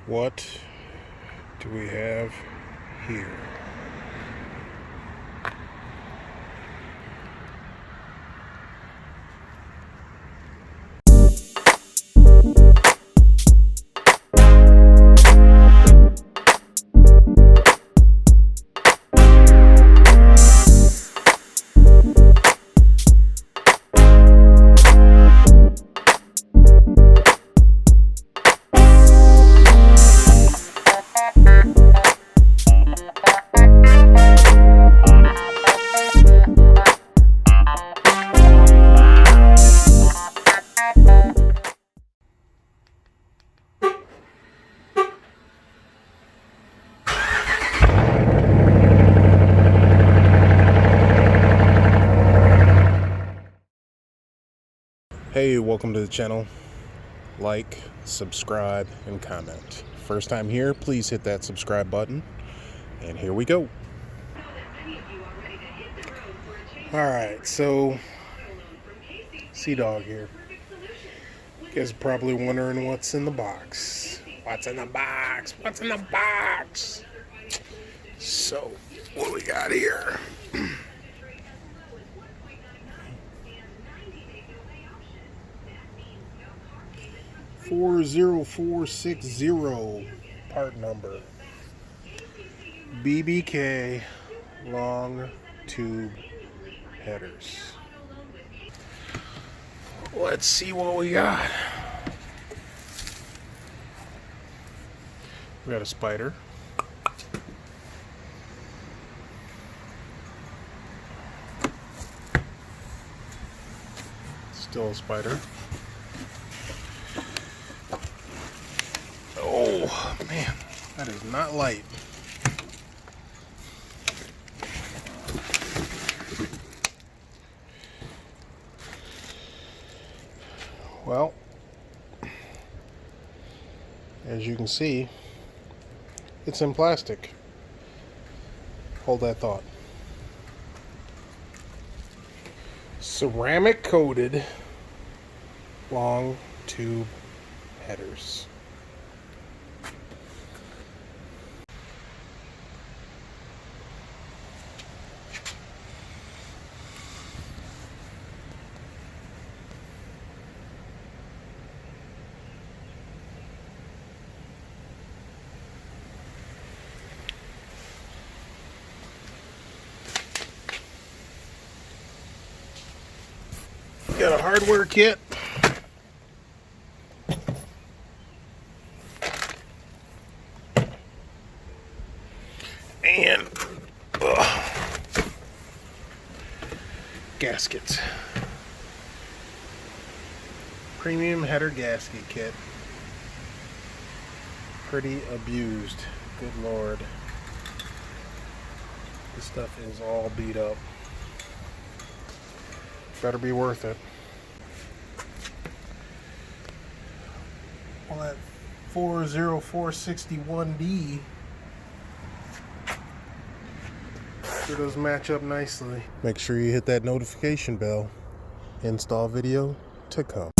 What do we have here? Hey, welcome to the channel. Like, subscribe, and comment. First time here, please hit that subscribe button. And here we go. Alright, so Sea-Dog here. You guys are probably wondering what's in the box. What's in the box? What's in the box? So, what do we got here? 40460 part number. BBK long tube headers. Let's see what we got. We got a spider. Still a spider. Oh man, that is not light. Well, as you can see, it's in plastic. Hold that thought. Ceramic coated long tube headers. Got a hardware kit. And gaskets. Premium header gasket kit. Pretty abused. Good Lord. This stuff is all beat up. Better be worth it. Well, that 40461D sure does match up nicely. Make sure you hit that notification bell. Install video to come.